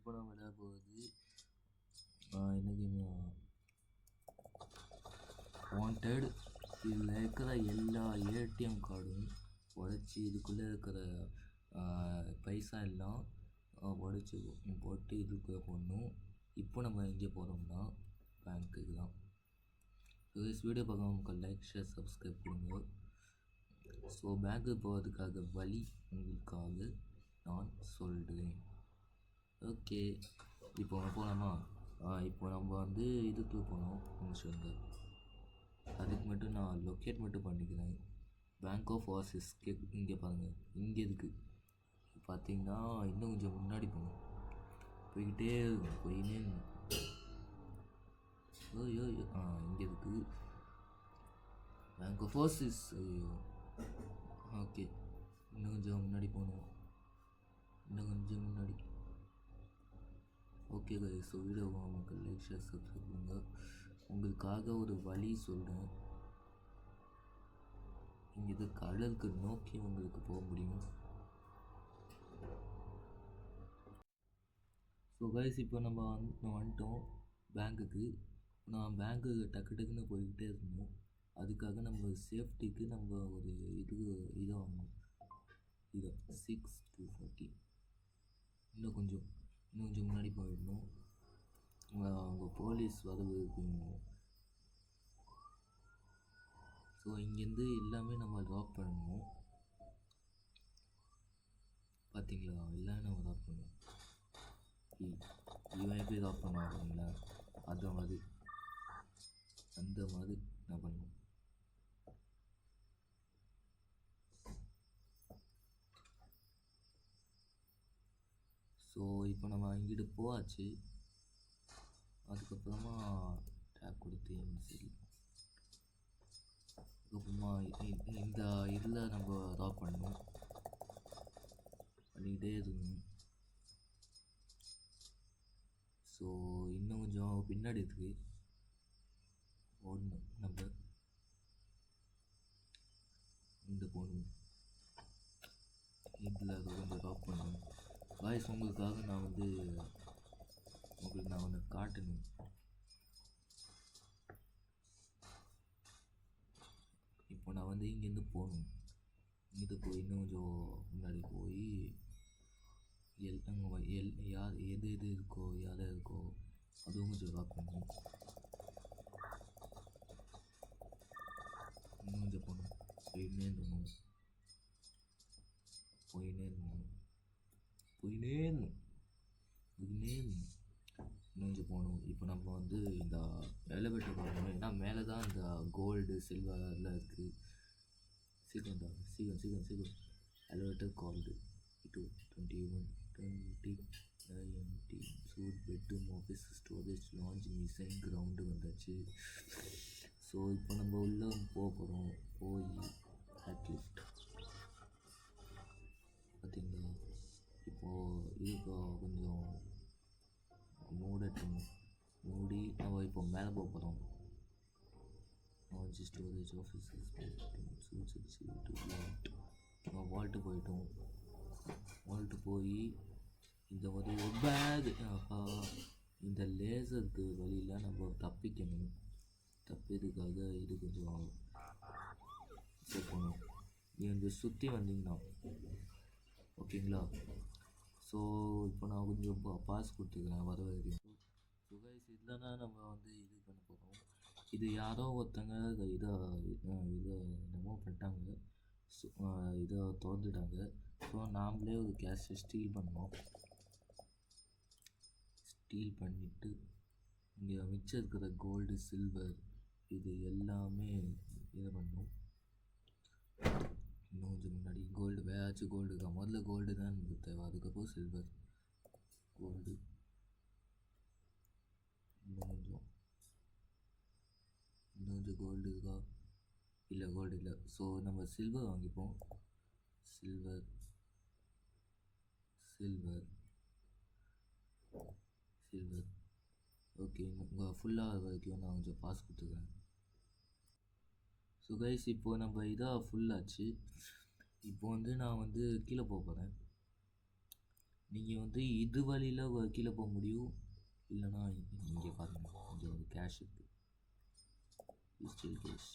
இப்போ நான் விளையாட போகுது என்ன கேம் வாண்டட். இதில் இருக்கிற எல்லா ஏடிஎம் கார்டும் உடச்சி இதுக்குள்ளே இருக்கிற பைசா எல்லாம் உடச்சி போட்டு இதுக்குள்ளே போடணும். இப்போ நம்ம எங்கே போகிறோம்னா பேங்க்குக்கு தான். வீடியோ பார்க்க லைக் ஷேர் சப்ஸ்கிரைப் கொடுங்க. ஸோ பேங்க்குக்கு போகிறதுக்காக வழி உங்களுக்காக நான் சொல்கிறேன். ஓகே, இப்போ போகலாமா? இப்போ நம்ம வந்து இதுக்கு போனோம் ஃபங்க்ஷனுக்கு. அதுக்கு மட்டும் நான் லொக்கேட் மட்டும் பண்ணிக்கிறேன். பேங்க் ஆஃப் ஓவர்சீஸ் இங்கே பாருங்கள், இங்கே இருக்குது. பார்த்தீங்கன்னா இன்னும் கொஞ்சம் முன்னாடி போகணும். போய்கிட்டே இருக்கும், போயினே ஐயோ இங்கே இருக்குது பேங்க் ஆஃப் ஓவர்சீஸ். ஐயோ ஓகே, இன்னும் கொஞ்சம் முன்னாடி போகணும், இன்னும் கொஞ்சம் முன்னாடி. ஓகே கைஸ், ஸோ வீடியோ மக்கள் லைக் ஷேர் சப்ஸ்கிரைப் பண்ணுங்க. உங்களுக்காக ஒரு வழி சொல்கிறேன். இங்கே இது கடலுக்கு நோக்கி உங்களுக்கு போக முடியும். ஸோ கைஸ், இப்போ நம்ம வந்துட்டோம் பேங்க்குக்கு. நான் பேங்க்குக்கு டக்குன்னு போய்கிட்டே இருந்தோம். அதுக்காக நம்ம சேஃப்டிக்கு நம்ம ஒரு இதை வாங்கணும். இதை 6240 இன்னும் கொஞ்சம் முன்னாடி போயிடணும். அவங்க போலீஸ் வரவு இருக்கணும். ஸோ இங்கேருந்து எல்லாமே நம்ம ட்ராப் பண்ணணும். பார்த்தீங்களா, எல்லாம் நம்ம ட்ராப் பண்ணணும். இவன் எப்படி ட்ராப் பண்ணுவாங்களா, அந்த மாதிரி நான் பண்ணணும். ஸோ இப்போ நம்ம இங்கிட்டு போயாச்சு. அதுக்கப்புறமா டேக் கொடுத்து சரி, அதுக்கப்புறமா இந்த இதில் நம்ம ட்ராப் பண்ணணும், பண்ணிக்கிட்டே இருக்கணும். ஸோ இன்னும் கொஞ்சம் பின்னாடி இருக்குது ஓடணும். நம்ம இந்த போகணும், இதில் கொஞ்சம் ட்ராப் பண்ணணும். வாய்ஸ் உங்களுக்காக நான் வந்து உங்களுக்கு நான் ஒன்று காட்டணும். இப்போ நான் வந்து இங்கேருந்து போகணும். இங்கிட்டு போய் இன்னும் கொஞ்சம் முன்னாடி போய் யார் எது இருக்கோ யார் இருக்கோ அதுவும் கொஞ்சம் ட்ராப் பண்ணணும். இன்னும் கொஞ்சம் போகணும், போயின்னே இருந்தோம். இன்னும் கொஞ்சம் போகணும். இப்போ நம்ம வந்து இந்த எலிவேட்டர் போகணும். ஏன்னா மேலே தான் இந்த கோல்டு சில்வர்லாம் இருக்குது. சீக்கிரம் elevator called 21:20 suite bedroom office storage launch mission ground வந்தாச்சு. ஸோ இப்போ நம்ம உள்ளே போக போகிறோம். போய் ஹேட் லிஃப்ட் பார்த்தீங்களா, இப்போது இதுக்கு கொஞ்சம் மூடி நம்ம இப்போ மேலே போக போகிறோம். ஸ்டோரேஜ் ஆஃபீஸஸ் வால்ட்டு போயிட்டோம். வால்ட்டு போய் இந்த மாதிரி ஒரு பேக், இந்த லேசருக்கு வழியில் நம்ம தப்பிக்கணும். தப்பியதுக்காக இது கொஞ்சம் சேர்க்கணும். நீங்கள் சுற்றி வந்தீங்கன்னா ஓகேங்களா. ஸோ இப்போ நான் கொஞ்சம் பாஸ் கொடுத்துக்கிறேன் வர வரைக்கும். ஸோ கைஸ், இல்லைன்னா நம்ம வந்து இது பண்ண போகிறோம். இது யாரோ ஒருத்தங்க இதை என்னமோ பண்ணிட்டாங்க. ஸோ இதை திறந்துட்டாங்க. ஸோ நாமளே ஒரு கேஷை ஸ்டீல் பண்ணோம். ஸ்டீல் பண்ணிவிட்டு இங்கே மிச்சம் இருக்கிற கோல்டு சில்வர் இது எல்லாமே இது பண்ணோம். இன்னும் கொஞ்சம் முன்னாடி கோல்டு, வேறாச்சும் கோல்டு இருக்கா? முதல்ல கோல்டு தான் நமக்கு தேவை, அதுக்கப்புறம் சில்வர், கோல்டு. இன்னும் கொஞ்சம் கோல்டு இருக்கா? இல்லை, கோல்டு இல்லை. ஸோ நம்ம சில்வர் வாங்கிப்போம். சில்வர் ஓகே, உங்கள் ஃபுல்லாக வரைக்கும் நான் கொஞ்சம் பாஸ் கொடுத்துக்கிறேன். ஸோ கைஸ், இப்போது நம்ம இதாக ஃபுல்லாச்சு. இப்போ வந்து நான் வந்து கீழே போக போகிறேன். நீங்கள் வந்து இது வழியில் கீழே போக முடியும். இல்லைன்னா இங்கே பாருங்க, இங்கே ஒரு கேஷ் இருக்குது. Still cash.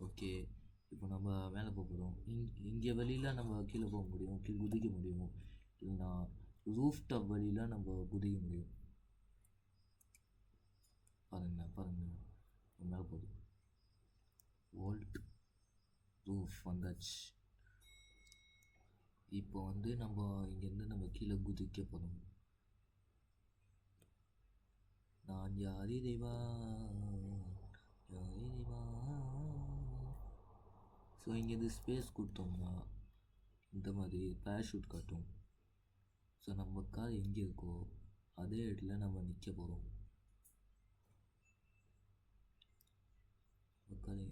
ஓகே, இப்போ நம்ம மேலே போக போகிறோம். இங்கே வழியில் நம்ம கீழே போக முடியும், கீழே குதிக்க முடியும். இல்லைன்னா ரூஃப் டாப் வழியில் நம்ம குதிக்க முடியும். பாருங்கள் மேலே போகுது. வோல்ட் ரூஃப் வந்தாச்சு. இப்போ வந்து நம்ம இங்கேருந்து நம்ம கீழே குதிக்க போகிறோம். நான் யார் இறைவா, யார் இறைவா. ஸோ இங்கேருந்து ஸ்பேஸ் கொடுத்தோம்னா இந்த மாதிரி பேராஷூட் காட்டும். ஸோ நம்ம கார் எங்கே இருக்கோ அதே இடத்துல நம்ம நிற்க போகிறோம்.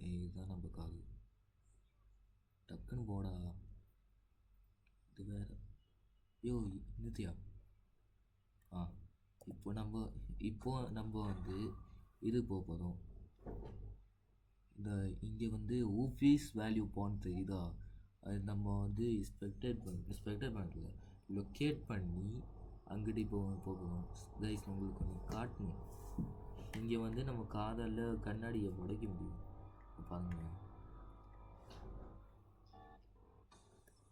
இதுதான் நம்ம கார். டக்குன்னு போடா, இது வேறு. யோ நித்யா. இப்போ நம்ம வந்து இது போக போகிறோம். இங்கே வந்து ஊஃபீஸ் வேல்யூ பாயிண்ட் தெரியுதா, அது நம்ம வந்து ஸ்பெக்டேட் பண்ணல, லொக்கேட் பண்ணி அங்கிட்டு போகணும் கைஸ். உங்களுக்கு ஒன்று காட்டணும். இங்கே வந்து நம்ம காதால் கண்ணாடியை உடைக்க முடியும். பாருங்கள்,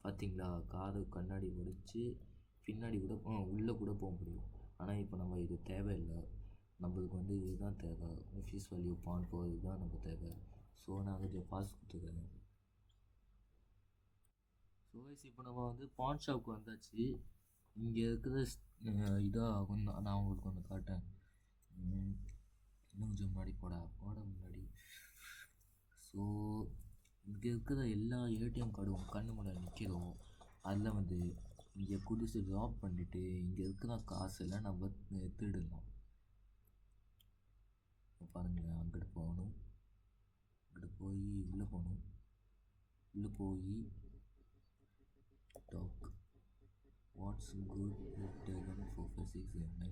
பார்த்தீங்களா? காது கண்ணாடி உடைச்சி பின்னாடி கூட உள்ளே கூட போக முடியும். ஆனால் இப்போ நம்ம இது தேவையில்லை, நம்மளுக்கு வந்து இதுதான் தேவை. ஃபீஸ் வேல்யூ பாயிண்ட் போகிறது தான் நம்ம தேவை. ஸோ நாங்கள் பாஸ் கொடுத்துருக்கேன். ஸோ கைஸ், இப்போ நம்ம வந்து பான் ஷாப்புக்கு வந்தாச்சு. இங்கே இருக்கிற இதாக நான் உங்களுக்கு ஒன்று காட்டேன். இன்னும் கொஞ்சம் முன்னாடி போட முன்னாடி. ஸோ இங்கே இருக்கிற எல்லா ஏடிஎம் கார்டும் கண்ணு முன்னாடி நிற்கிறோம். அதில் வந்து இங்கே குடிசை ட்ராப் பண்ணிவிட்டு இங்கே இருக்கிற காசெல்லாம் நம்ம திருடலாம். பாருங்களேன், அங்கிட்டு போகணும், அங்கிட்டு போய் உள்ளே போகணும். உள்ளே போய் டாக் வாட்ஸ் குட் 45679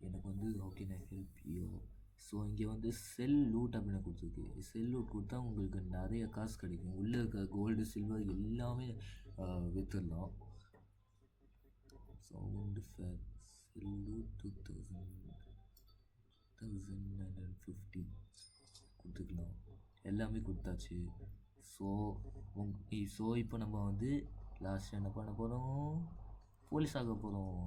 எனக்கு வந்து ஓகே நான் ஹெல்ப் யூ. ஸோ இங்கே வந்து செல் லூட் அப்படின்னு கொடுத்துருக்கு. செல் லூட் கொடுத்தா உங்களுக்கு நிறைய காசு கிடைக்கும். உள்ளே இருக்க கோல்டு சில்வர் எல்லாமே விற்றுடலாம். சவுண்டு ஃபேர் செல் லூட் 2950 கொடுத்துக்கலாம். எல்லாமே கொடுத்தாச்சு. ஸோ இப்போ நம்ம வந்து லாஸ்ட் என்ன பண்ண போகிறோம்? போலீஸ் ஆக போகிறோம்.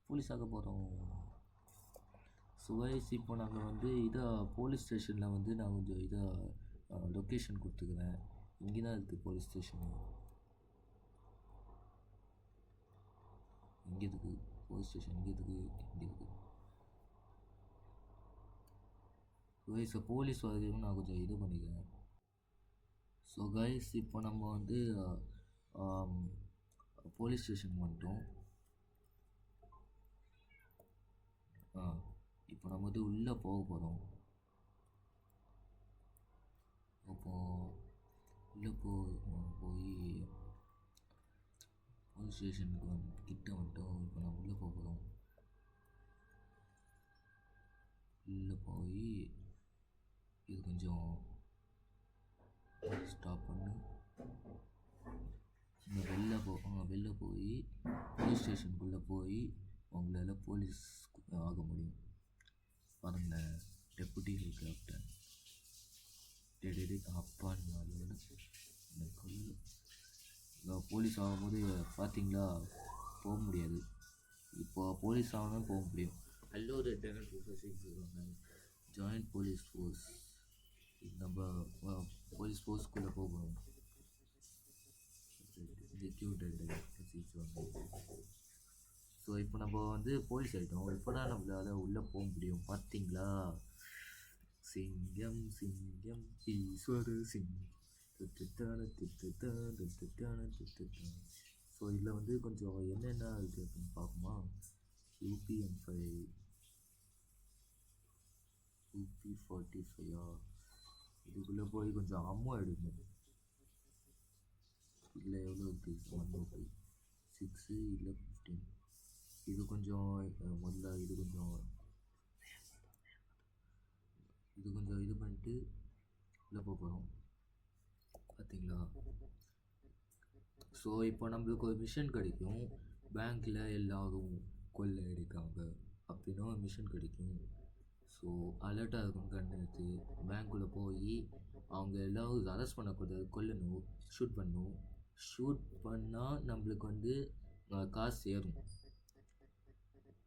போலீஸ் ஆக போகிறோம். ஸோ கைஸ், இப்போ நாங்கள் வந்து போலீஸ் ஸ்டேஷனில் வந்து நான் கொஞ்சம் லொக்கேஷன் கொடுத்துக்கிறேன். இங்கே தான் இருக்குது போலீஸ் ஸ்டேஷனு. இங்கே இருக்குது போலீஸ் ஸ்டேஷன், இங்கே இருக்குது. ஸோ கைஸ், போலீஸ் வரைக்கும் நான் கொஞ்சம் இது பண்ணிக்கிறேன். ஸோ கைஸ், இப்போ நம்ம வந்து போலீஸ் ஸ்டேஷன் வந்துட்டோம். இப்போ நம்ம வந்து உள்ளே போக போகிறோம். உள்ளே போய் போலீஸ் ஸ்டேஷனுக்கு கிட்ட வந்துட்டோம். இப்போ நம்ம உள்ளே போக போகிறோம். உள்ளே போய் இது கொஞ்சம் ஸ்டாப் பண்ணு. வெளில போய் போலீஸ் ஸ்டேஷனுக்குள்ளே போய் உங்களால் போலீஸ் ஆக முடியும். பாருங்களேன், டெப்புட்டி ஹெலிகாப்டர் அப்பான்னு போலீஸ் ஆகும்போது பார்த்தீங்களா, போக முடியாது. இப்போ போலீஸ் ஆகணும் போக முடியும். Hello lieutenant 2609 joint police force. நம்ம போலீஸ் ஃபோர்ஸ்க்குள்ளே போகணும். ஸோ இப்போ நம்ம வந்து போலீஸ் ஆகிட்டோம். இப்போ தான் நம்மளால் உள்ளே போக முடியும். பார்த்தீங்களா, சிங்கம் ஈஸ்வர சிங்கம். ஸோ இதில் வந்து கொஞ்சம் என்னென்ன இருக்குது அப்படின்னு பார்ப்போமா. UPM5 UP45 இதுக்குள்ளே போய் கொஞ்சம் அம்மா எடுக்கணும். இதில் எவ்வளோ இருக்குது? 105 6 இல்லை 15. இது கொஞ்சம் முதல்ல இது கொஞ்சம் இது பண்ணிட்டு உள்ளே போக போகிறோம். பார்த்தீங்களா, ஸோ இப்போ நம்மளுக்கு ஒரு மிஷன் கிடைக்கும், பேங்க்கில் எல்லாரும் கொள்ளை அடிக்காங்க அப்படின்னு ஒரு மிஷன் கிடைக்கும். ஸோ அலர்ட்டாக இருக்கும், கன் எடுத்து பேங்க்குள்ளே போய் அவங்க எல்லோரும் அரெஸ்ட் பண்ணக்கூடாது, கொல்லணும், ஷூட் பண்ணணும். ஷூட் பண்ணால் நம்மளுக்கு வந்து காசு சேரும்.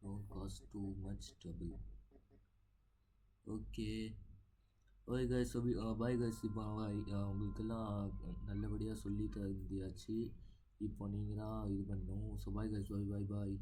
Don't cost too much trouble. Okay okay guys, bye guys. இப்போ உங்களுக்கெல்லாம் நல்லபடியாக சொல்லி தந்தியாச்சு. இப்போ நீங்கள் தான் இது பண்ணணும். ஸோ பாய் கைஸ், பாய் பாய் பாய்.